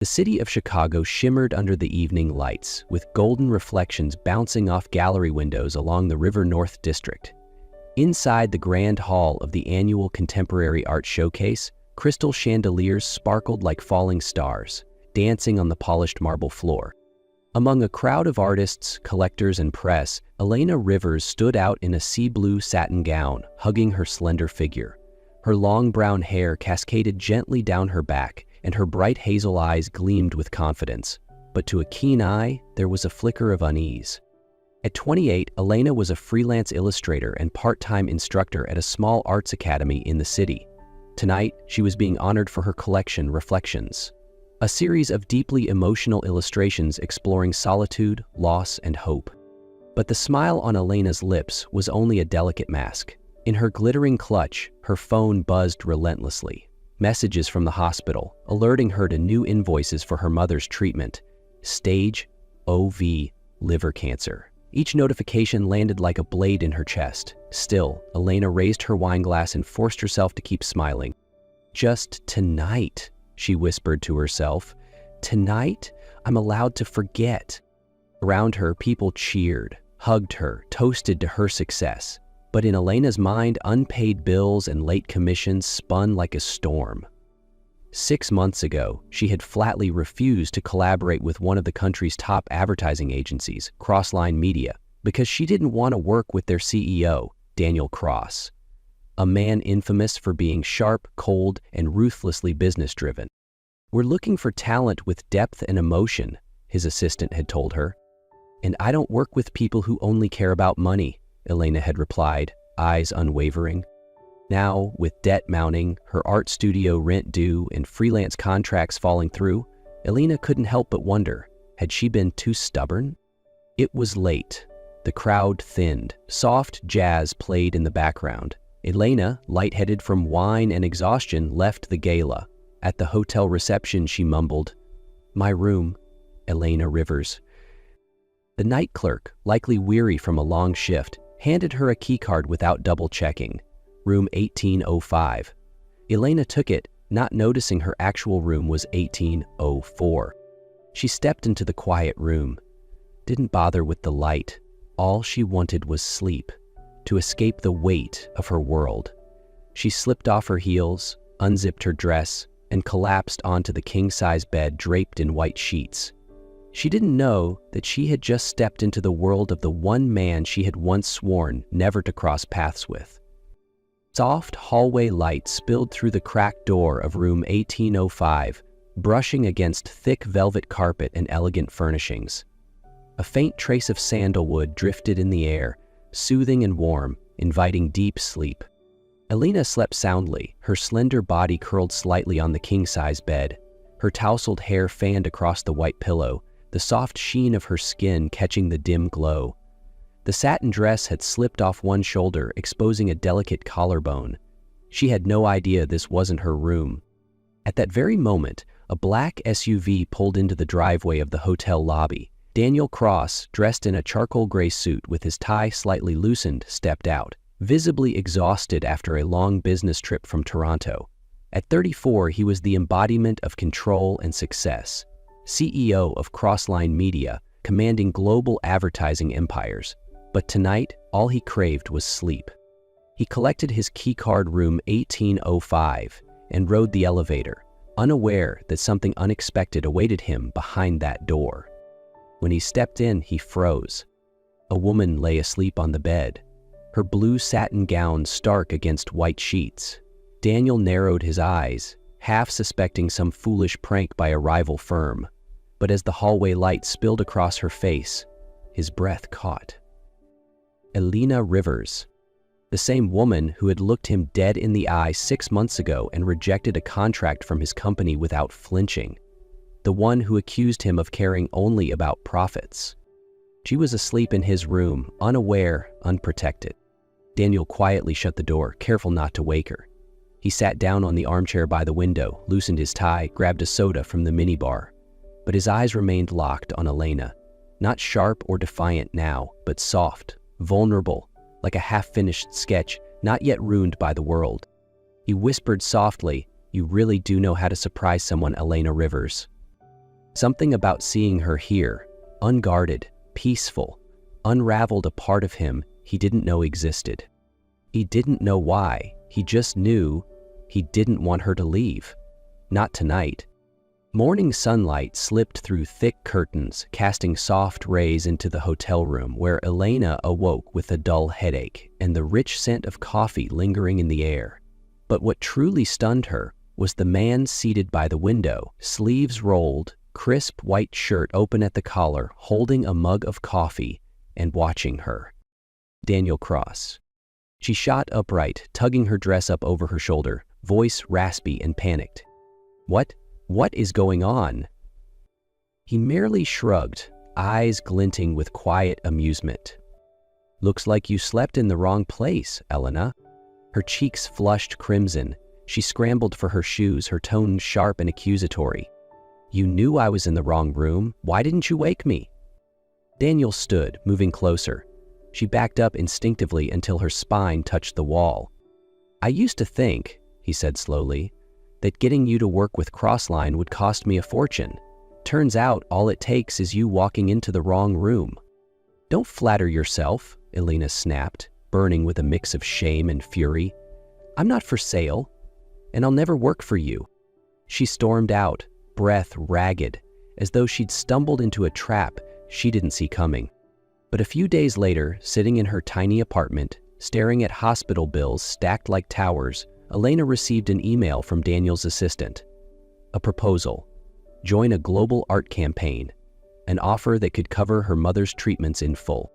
The city of Chicago shimmered under the evening lights, with golden reflections bouncing off gallery windows along the River North District. Inside the grand hall of the annual Contemporary Art Showcase, crystal chandeliers sparkled like falling stars, dancing on the polished marble floor. Among a crowd of artists, collectors, and press, Elena Rivers stood out in a sea blue satin gown, hugging her slender figure. Her long brown hair cascaded gently down her back, and her bright hazel eyes gleamed with confidence. But to a keen eye, there was a flicker of unease. At 28, Elena was a freelance illustrator and part-time instructor at a small arts academy in the city. Tonight, she was being honored for her collection, Reflections, a series of deeply emotional illustrations exploring solitude, loss, and hope. But the smile on Elena's lips was only a delicate mask. In her glittering clutch, her phone buzzed relentlessly. Messages from the hospital, alerting her to new invoices for her mother's treatment. Stage OV liver cancer. Each notification landed like a blade in her chest. Still, Elena raised her wine glass and forced herself to keep smiling. "Just tonight," she whispered to herself. "Tonight, I'm allowed to forget." Around her, people cheered, hugged her, toasted to her success. But in Elena's mind, unpaid bills and late commissions spun like a storm. 6 months ago, she had flatly refused to collaborate with one of the country's top advertising agencies, Crossline Media, because she didn't want to work with their CEO, Daniel Cross, a man infamous for being sharp, cold, and ruthlessly business-driven. "We're looking for talent with depth and emotion," his assistant had told her. "And I don't work with people who only care about money," Elena had replied, eyes unwavering. Now, with debt mounting, her art studio rent due, and freelance contracts falling through, Elena couldn't help but wonder, had she been too stubborn? It was late. The crowd thinned. Soft jazz played in the background. Elena, lightheaded from wine and exhaustion, left the gala. At the hotel reception, she mumbled, "My room, Elena Rivers." The night clerk, likely weary from a long shift, handed her a keycard without double-checking. Room 1805. Elena took it, not noticing her actual room was 1804. She stepped into the quiet room. Didn't bother with the light. All she wanted was sleep, to escape the weight of her world. She slipped off her heels, unzipped her dress, and collapsed onto the king-size bed draped in white sheets. She didn't know that she had just stepped into the world of the one man she had once sworn never to cross paths with. Soft hallway light spilled through the cracked door of room 1805, brushing against thick velvet carpet and elegant furnishings. A faint trace of sandalwood drifted in the air, soothing and warm, inviting deep sleep. Elena slept soundly, her slender body curled slightly on the king-size bed, her tousled hair fanned across the white pillow, the soft sheen of her skin catching the dim glow. The satin dress had slipped off one shoulder, exposing a delicate collarbone. She had no idea this wasn't her room. At that very moment, a black SUV pulled into the driveway of the hotel lobby. Daniel Cross, dressed in a charcoal gray suit with his tie slightly loosened, stepped out, visibly exhausted after a long business trip from Toronto. At 34, he was the embodiment of control and success. CEO of Crossline Media, commanding global advertising empires. But tonight, all he craved was sleep. He collected his keycard room 1805 and rode the elevator, unaware that something unexpected awaited him behind that door. When he stepped in, he froze. A woman lay asleep on the bed, her blue satin gown stark against white sheets. Daniel narrowed his eyes, half suspecting some foolish prank by a rival firm. But as the hallway light spilled across her face, his breath caught. Elena Rivers, the same woman who had looked him dead in the eye 6 months ago and rejected a contract from his company without flinching. The one who accused him of caring only about profits. She was asleep in his room, unaware, unprotected. Daniel quietly shut the door, careful not to wake her. He sat down on the armchair by the window, loosened his tie, grabbed a soda from the minibar. But his eyes remained locked on Elena, not sharp or defiant now, but soft, vulnerable, like a half-finished sketch, not yet ruined by the world. He whispered softly, "You really do know how to surprise someone, Elena Rivers." Something about seeing her here, unguarded, peaceful, unraveled a part of him he didn't know existed. He didn't know why, he just knew he didn't want her to leave. Not tonight. Morning sunlight slipped through thick curtains, casting soft rays into the hotel room where Elena awoke with a dull headache and the rich scent of coffee lingering in the air. But what truly stunned her was the man seated by the window, sleeves rolled, crisp white shirt open at the collar, holding a mug of coffee and watching her. Daniel Cross. She shot upright, tugging her dress up over her shoulder, voice raspy and panicked. What is going on? He merely shrugged, eyes glinting with quiet amusement. Looks like you slept in the wrong place, Elena. Her cheeks flushed crimson. She scrambled for her shoes, her tone sharp and accusatory. You knew I was in the wrong room. Why didn't you wake me? Daniel stood, moving closer. She backed up instinctively until her spine touched the wall. I used to think, he said slowly, that getting you to work with Crossline would cost me a fortune. Turns out all it takes is you walking into the wrong room. Don't flatter yourself, Elena snapped, burning with a mix of shame and fury. I'm not for sale, and I'll never work for you. She stormed out, breath ragged, as though she'd stumbled into a trap she didn't see coming. But a few days later, sitting in her tiny apartment, staring at hospital bills stacked like towers, Elena received an email from Daniel's assistant. A proposal. Join a global art campaign. An offer that could cover her mother's treatments in full.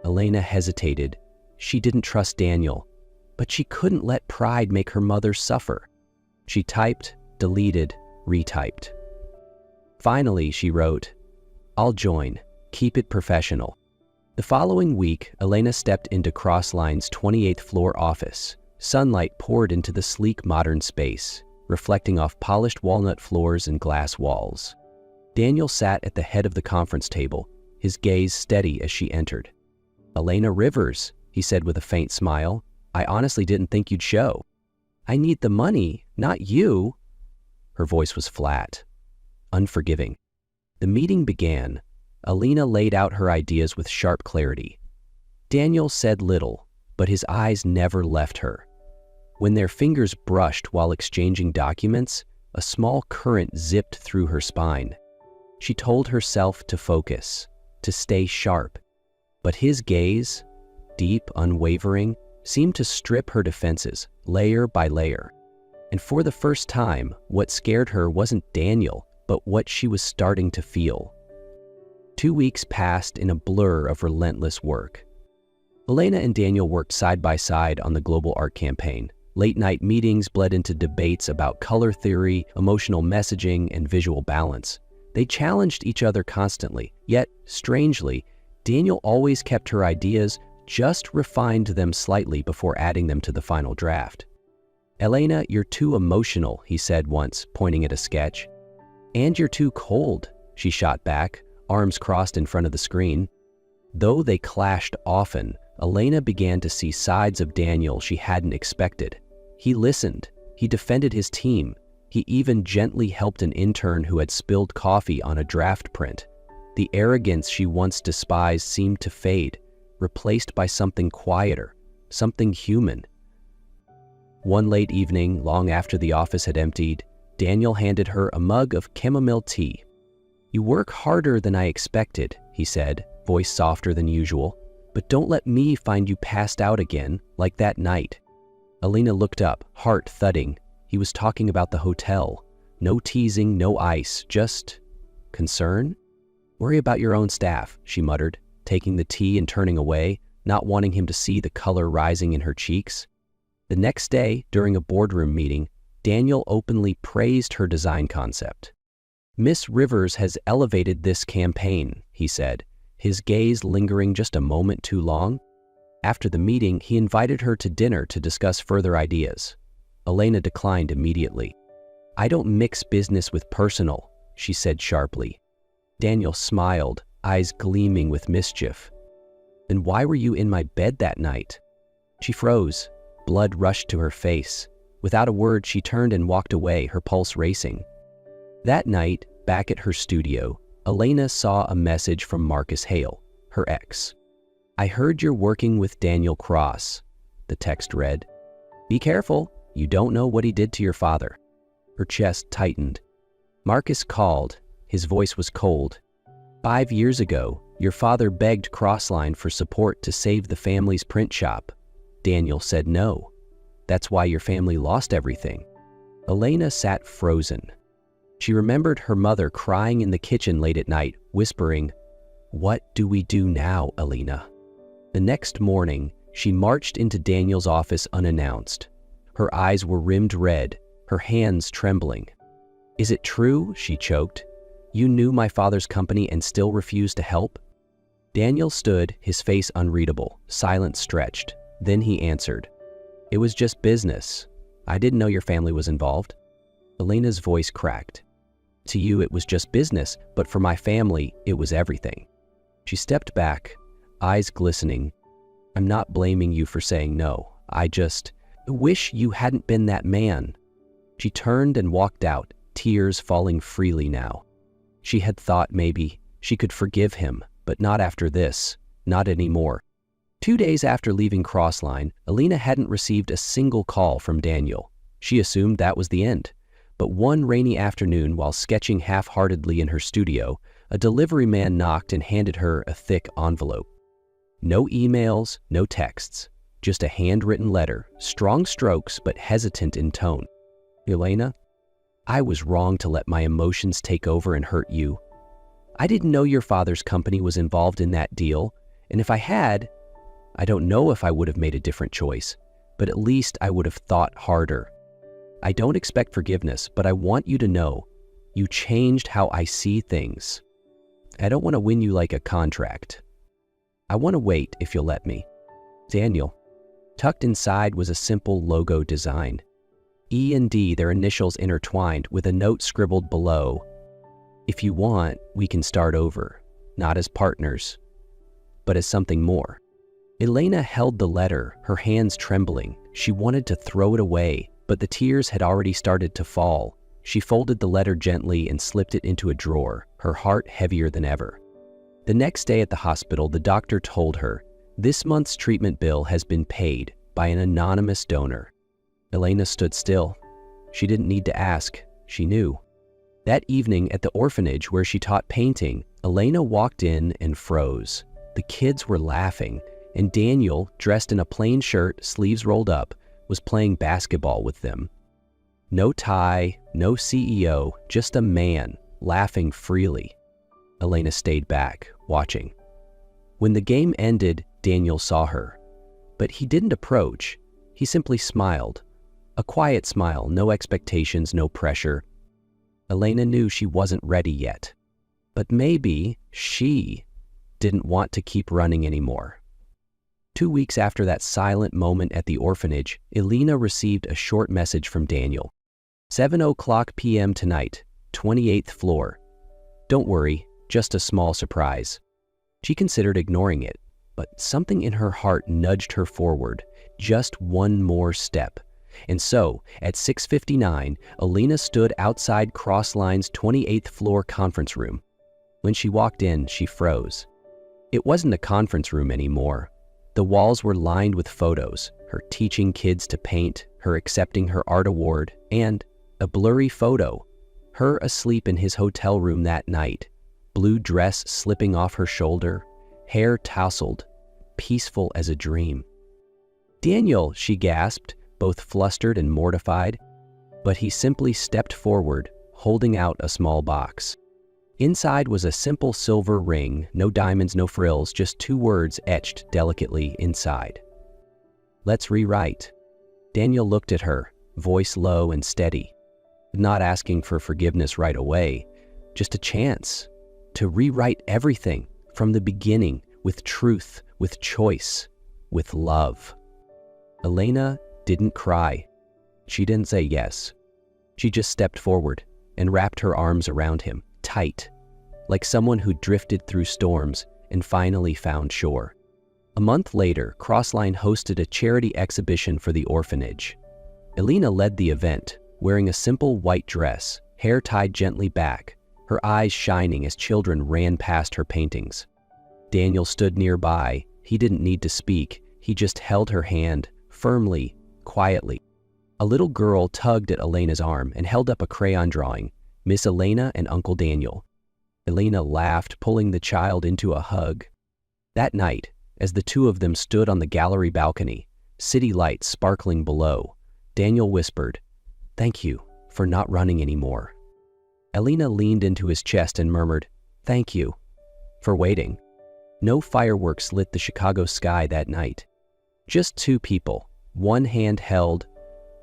Elena hesitated. She didn't trust Daniel, but she couldn't let pride make her mother suffer. She typed, deleted, retyped. Finally, she wrote, I'll join. Keep it professional. The following week, Elena stepped into Crossline's 28th floor office. Sunlight poured into the sleek modern space, reflecting off polished walnut floors and glass walls. Daniel sat at the head of the conference table, his gaze steady as she entered. Elena Rivers, he said with a faint smile, I honestly didn't think you'd show. I need the money, not you. Her voice was flat, unforgiving. The meeting began. Elena laid out her ideas with sharp clarity. Daniel said little, but his eyes never left her. When their fingers brushed while exchanging documents, a small current zipped through her spine. She told herself to focus, to stay sharp. But his gaze, deep, unwavering, seemed to strip her defenses, layer by layer. And for the first time, what scared her wasn't Daniel, but what she was starting to feel. 2 weeks passed in a blur of relentless work. Elena and Daniel worked side by side on the global art campaign. Late-night meetings bled into debates about color theory, emotional messaging, and visual balance. They challenged each other constantly, yet, strangely, Daniel always kept her ideas, just refined them slightly before adding them to the final draft. Elena, you're too emotional, he said once, pointing at a sketch. And you're too cold, she shot back, arms crossed in front of the screen. Though they clashed often, Elena began to see sides of Daniel she hadn't expected. He listened, he defended his team, he even gently helped an intern who had spilled coffee on a draft print. The arrogance she once despised seemed to fade, replaced by something quieter, something human. One late evening, long after the office had emptied, Daniel handed her a mug of chamomile tea. You work harder than I expected, he said, voice softer than usual, but don't let me find you passed out again, like that night. Elena looked up, heart thudding. He was talking about the hotel. No teasing, no ice, just concern? Worry about your own staff, she muttered, taking the tea and turning away, not wanting him to see the color rising in her cheeks. The next day, during a boardroom meeting, Daniel openly praised her design concept. Miss Rivers has elevated this campaign, he said, his gaze lingering just a moment too long. After the meeting, he invited her to dinner to discuss further ideas. Elena declined immediately. I don't mix business with personal, she said sharply. Daniel smiled, eyes gleaming with mischief. Then why were you in my bed that night? She froze. Blood rushed to her face. Without a word, she turned and walked away, her pulse racing. That night, Back at her studio, Elena saw a message from Marcus Hale, her ex. "I heard you're working with Daniel Cross," the text read. "Be careful, you don't know what he did to your father." Her chest tightened. Marcus called. His voice was cold. "5 years ago, your father begged Crossline for support to save the family's print shop. Daniel said no. That's why your family lost everything." Elena sat frozen. She remembered her mother crying in the kitchen late at night, whispering, "What do we do now, Elena?" The next morning, she marched into Daniel's office unannounced. Her eyes were rimmed red, her hands trembling. "Is it true?" she choked. "You knew my father's company and still refused to help?" Daniel stood, his face unreadable, silence stretched. Then he answered, "It was just business. I didn't know your family was involved." Elena's voice cracked. "To you it was just business, but for my family, it was everything." She stepped back, eyes glistening. "I'm not blaming you for saying no. I just wish you hadn't been that man." She turned and walked out, tears falling freely now. She had thought maybe she could forgive him, but not after this, not anymore. 2 days after leaving Crossline, Elena hadn't received a single call from Daniel. She assumed that was the end. But one rainy afternoon, while sketching half-heartedly in her studio, a delivery man knocked and handed her a thick envelope. No emails, no texts, just a handwritten letter, strong strokes but hesitant in tone. "Elena, I was wrong to let my emotions take over and hurt you. I didn't know your father's company was involved in that deal, and if I had, I don't know if I would have made a different choice, but at least I would have thought harder. I don't expect forgiveness, but I want you to know you changed how I see things. I don't want to win you like a contract. I want to wait if you'll let me." Daniel. Tucked inside was a simple logo design. E and D, their initials intertwined, with a note scribbled below. "If you want, we can start over, not as partners, but as something more." Elena held the letter, her hands trembling. She wanted to throw it away, but the tears had already started to fall. She folded the letter gently and slipped it into a drawer, her heart heavier than ever. The next day at the hospital, the doctor told her, "This month's treatment bill has been paid by an anonymous donor." Elena stood still. She didn't need to ask. She knew. That evening at the orphanage where she taught painting, Elena walked in and froze. The kids were laughing, and Daniel, dressed in a plain shirt, sleeves rolled up, was playing basketball with them. No tie, no CEO, just a man, laughing freely. Elena stayed back, watching. When the game ended, Daniel saw her. But he didn't approach. He simply smiled. A quiet smile, no expectations, no pressure. Elena knew she wasn't ready yet. But maybe she didn't want to keep running anymore. 2 weeks after that silent moment at the orphanage, Elena received a short message from Daniel. 7:00 p.m. tonight, 28th floor. Don't worry, just a small surprise. She considered ignoring it, but something in her heart nudged her forward, just one more step. And so, at 6:59, Elena stood outside Crossline's 28th floor conference room. When she walked in, she froze. It wasn't a conference room anymore. The walls were lined with photos, her teaching kids to paint, her accepting her art award, and a blurry photo, her asleep in his hotel room that night, blue dress slipping off her shoulder, hair tousled, peaceful as a dream. "Daniel," she gasped, both flustered and mortified, but he simply stepped forward, holding out a small box. Inside was a simple silver ring, no diamonds, no frills, just 2 words etched delicately inside. "Let's rewrite." Daniel looked at her, voice low and steady, not asking for forgiveness right away, just a chance to rewrite everything from the beginning, with truth, with choice, with love. Elena didn't cry. She didn't say yes. She just stepped forward and wrapped her arms around him, tight, like someone who drifted through storms and finally found shore. A month later, Crossline hosted a charity exhibition for the orphanage. Elena led the event, wearing a simple white dress, hair tied gently back, her eyes shining as children ran past her paintings. Daniel stood nearby. He didn't need to speak. He just held her hand, firmly, quietly. A little girl tugged at Elena's arm and held up a crayon drawing, Miss Elena and Uncle Daniel. Elena laughed, pulling the child into a hug. That night, as the two of them stood on the gallery balcony, city lights sparkling below, Daniel whispered, "Thank you for not running anymore." Elena leaned into his chest and murmured, "Thank you for waiting." No fireworks lit the Chicago sky that night. Just two people, one hand held,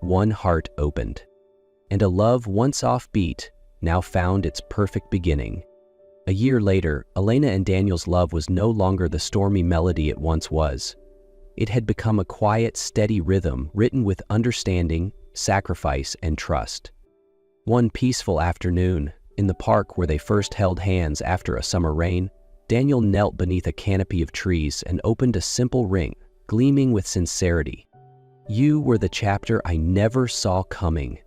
one heart opened. And a love once offbeat now found its perfect beginning. A year later, Elena and Daniel's love was no longer the stormy melody it once was. It had become a quiet, steady rhythm written with understanding, sacrifice, and trust. One peaceful afternoon, in the park where they first held hands after a summer rain, Daniel knelt beneath a canopy of trees and opened a simple ring, gleaming with sincerity. "You were the chapter I never saw coming,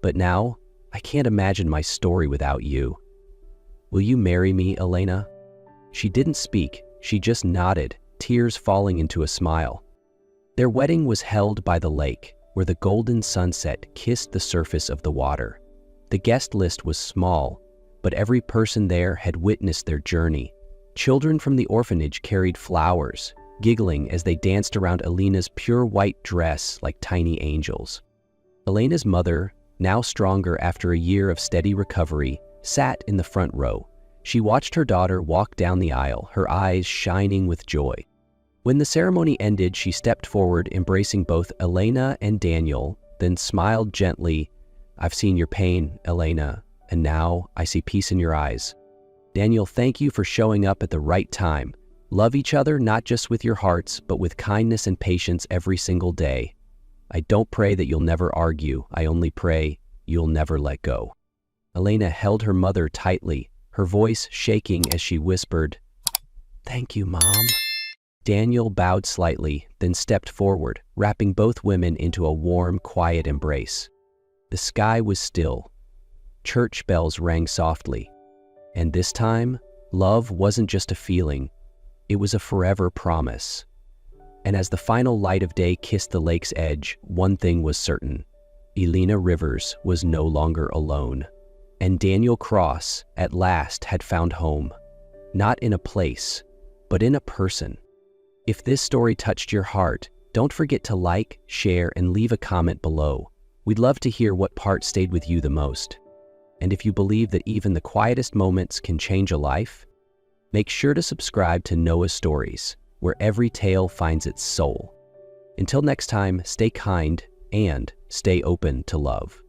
but now I can't imagine my story without you. Will you marry me, Elena?" She didn't speak, she just nodded, tears falling into a smile. Their wedding was held by the lake, where the golden sunset kissed the surface of the water. The guest list was small, but every person there had witnessed their journey. Children from the orphanage carried flowers, giggling as they danced around Elena's pure white dress like tiny angels. Elena's mother, now stronger after a year of steady recovery, sat in the front row. She watched her daughter walk down the aisle, her eyes shining with joy. When the ceremony ended, she stepped forward, embracing both Elena and Daniel, then smiled gently. "I've seen your pain, Elena, and now I see peace in your eyes. Daniel, thank you for showing up at the right time. Love each other not just with your hearts, but with kindness and patience every single day. I don't pray that you'll never argue. I only pray you'll never let go." Elena held her mother tightly, her voice shaking as she whispered, "Thank you, Mom." Daniel bowed slightly, then stepped forward, wrapping both women into a warm, quiet embrace. The sky was still. Church bells rang softly. And this time, love wasn't just a feeling, it was a forever promise. And as the final light of day kissed the lake's edge, one thing was certain. Elena Rivers was no longer alone. And Daniel Cross, at last, had found home. Not in a place, but in a person. If this story touched your heart, don't forget to like, share, and leave a comment below. We'd love to hear what part stayed with you the most. And if you believe that even the quietest moments can change a life, make sure to subscribe to Noah's Stories, where every tale finds its soul. Until next time, stay kind and stay open to love.